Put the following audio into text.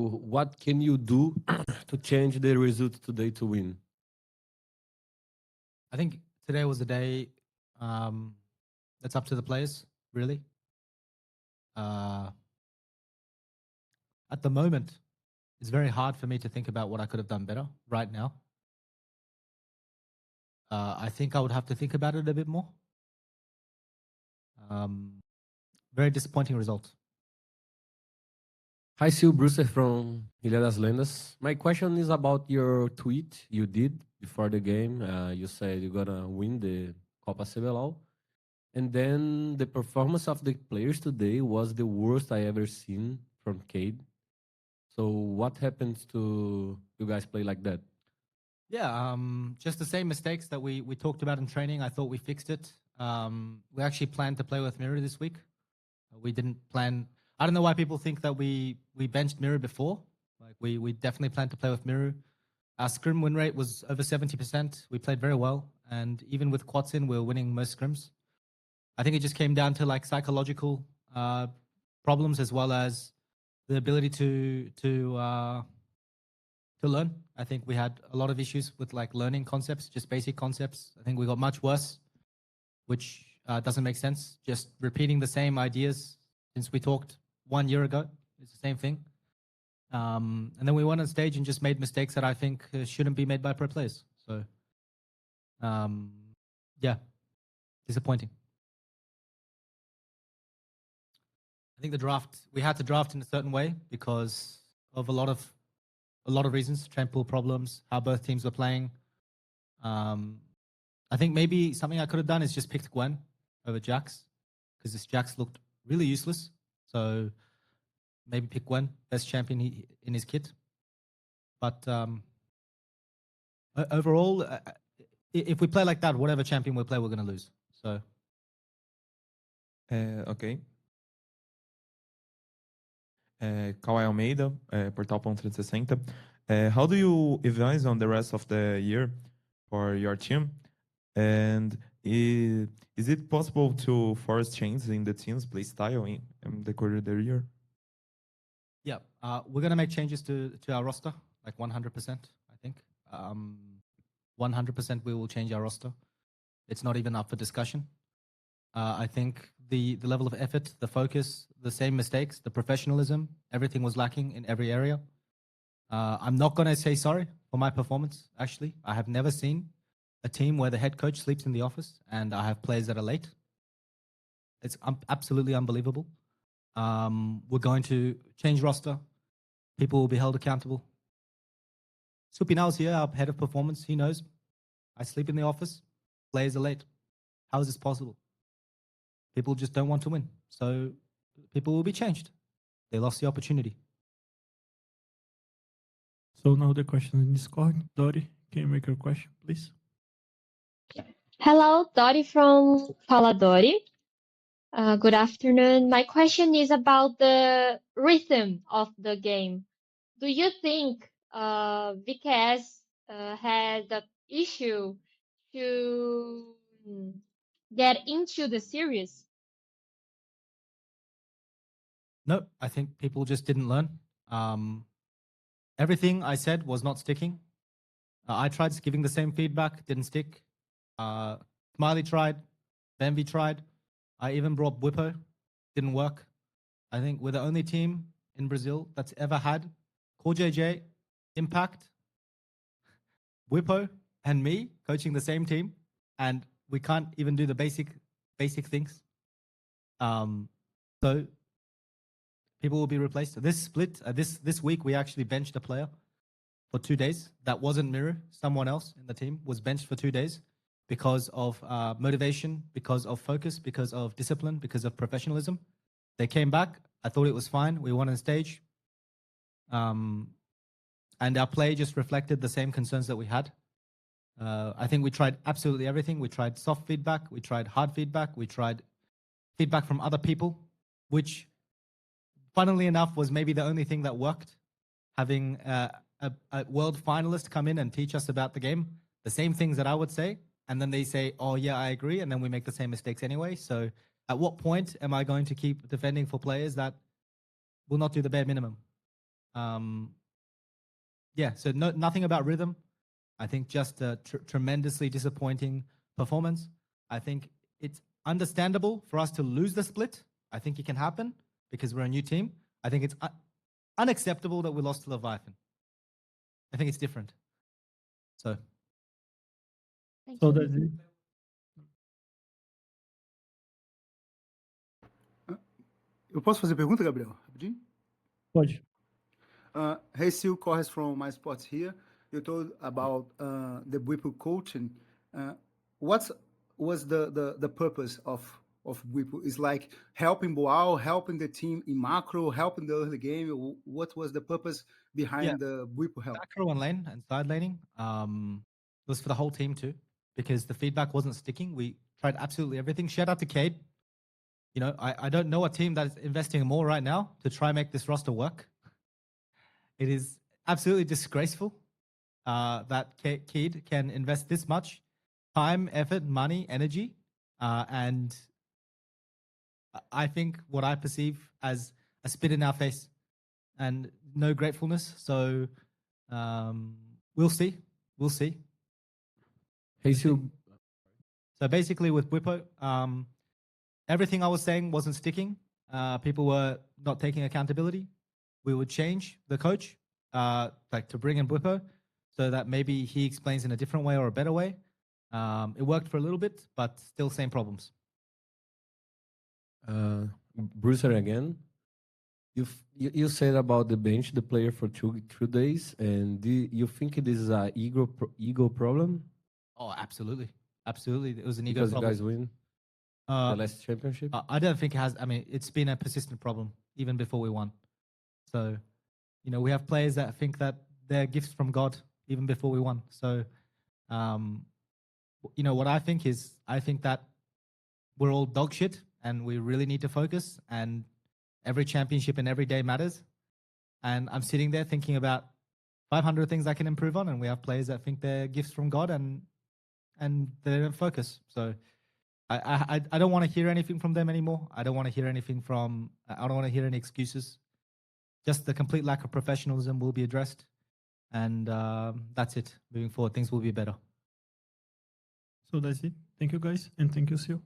What can you do to change the result today to win? I think today was the day that's up to the players, really. At the moment, it's very hard for me to think about what I could have done better right now. I think I would have to think about it a bit more. Very disappointing result. Hi, SeeEl Bruce from Ilha das Lendas. My question is about your tweet you did before the game. You said you're gonna win the Copa CBLOL. And then the performance of the players today was the worst I ever seen from Cade. So what happens to you guys play like that? Yeah, just the same mistakes that we talked about in training. I thought we fixed it. We actually planned to play with Mirror this week. We didn't plan. I don't know why people think that we benched Mirror before. Like we definitely planned to play with Mirror. Our scrim win rate was over 70%. We played very well, and even with quads in, we were winning most scrims. I think it just came down to like psychological problems as well as the ability to learn. I think we had a lot of issues with like learning concepts, just basic concepts. I think we got much worse, which doesn't make sense. Just repeating the same ideas since we talked 1 year ago. It's the same thing. And then we went on stage and just made mistakes that I think shouldn't be made by pro players. So, yeah, disappointing. I think the draft, we had to draft in a certain way because of a lot of reasons, trend pool problems, how both teams were playing. I think maybe something I could have done is just picked Gwen over Jax because this Jax looked really useless. So maybe pick Gwen, best champion in his kit. But overall, if we play like that, whatever champion we play, we're going to lose. So. Ok. Kawhi Almeida, Portal 360. How do you advise on the rest of the year for your team? And is it possible to force changes in the team's play style in the quarter of the year? Yeah, we're going to make changes to our roster, like 100%, I think. 100% we will change our roster. It's not even up for discussion. I think the level of effort, the focus, the same mistakes, the professionalism, everything was lacking in every area. I'm not going to say sorry for my performance, actually. I have never seen a team where the head coach sleeps in the office and I have players that are late. It's absolutely unbelievable. We're going to change roster. People will be held accountable. Supinal's here, our head of performance. He knows. I sleep in the office. Players are late. How is this possible? People just don't want to win. So people will be changed. They lost the opportunity. So now the question in Discord. Dori, can you make your question, please? Hello, Dori from Faladori. Good afternoon. My question is about the rhythm of the game. Do you think VKS had the issue to get into the series? No, I think people just didn't learn. Everything I said was not sticking. I tried giving the same feedback, didn't stick. Smiley tried, Benvi tried. I even brought Whippo, didn't work. I think we're the only team in Brazil that's ever had Core JJ, Impact, Whippo, and me coaching the same team, and we can't even do the basic things. So people will be replaced. This split, this week, we actually benched a player for 2 days. That wasn't Mirror. Someone else in the team was benched for 2 days because of motivation, because of focus, because of discipline, because of professionalism. They came back. I thought it was fine. We won on stage. And our play just reflected the same concerns that we had. I think we tried absolutely everything. We tried soft feedback. We tried hard feedback. We tried feedback from other people, which, funnily enough, was maybe the only thing that worked. Having a world finalist come in and teach us about the game, the same things that I would say, and then they say, oh yeah, I agree, and then we make the same mistakes anyway. So at what point am I going to keep defending for players that will not do the bare minimum? Yeah, so nothing about rhythm. I think just a tremendously disappointing performance. I think it's understandable for us to lose the split. I think it can happen because we're a new team. I think it's unacceptable that we lost to Leviatán. I think it's different. So Thank So you. that's it. Eu posso fazer pergunta, Gabriel? Rapidinho? Pode. Hey, SeeEl Corres from my Esports here. You told about the Whipple coaching. What was the purpose of Whipple? Is like helping Boal, helping the team in macro, helping the early game. What was the purpose behind the Whipple help? macro and lane and side laning was for the whole team too, because the feedback wasn't sticking. We tried absolutely everything. Shout out to Cade. You know, I don't know a team that is investing more right now to try and make this roster work. It is absolutely disgraceful that Cade can invest this much time, effort, money, energy, and I think what I perceive as a spit in our face and no gratefulness. So we'll see. We'll see. Hey, SeeEl, So basically with Whippo, everything I was saying wasn't sticking. People were not taking accountability. We would change the coach, like to bring in Whippo, so that maybe he explains in a different way or a better way. It worked for a little bit, but still same problems. Bruiser again. You said about the bench the player for 2 days, and you think this is a ego problem? Oh, absolutely, absolutely. It was an ego Because you problem. guys win Uh, the last championship. I don't think it has. I mean, it's been a persistent problem even before we won. So, you know, we have players that think that they're gifts from God even before we won. So, you know, what I think is, I think that we're all dog shit and we really need to focus, and every championship and every day matters. And I'm sitting there thinking about 500 things I can improve on, and we have players that think they're gifts from God and they don't focus. So I don't want to hear anything from them anymore. I don't want to hear anything from, I don't want to hear any excuses. Just the complete lack of professionalism will be addressed. And that's it. Moving forward, things will be better. So that's it. Thank you, guys. And thank you, SeeEl.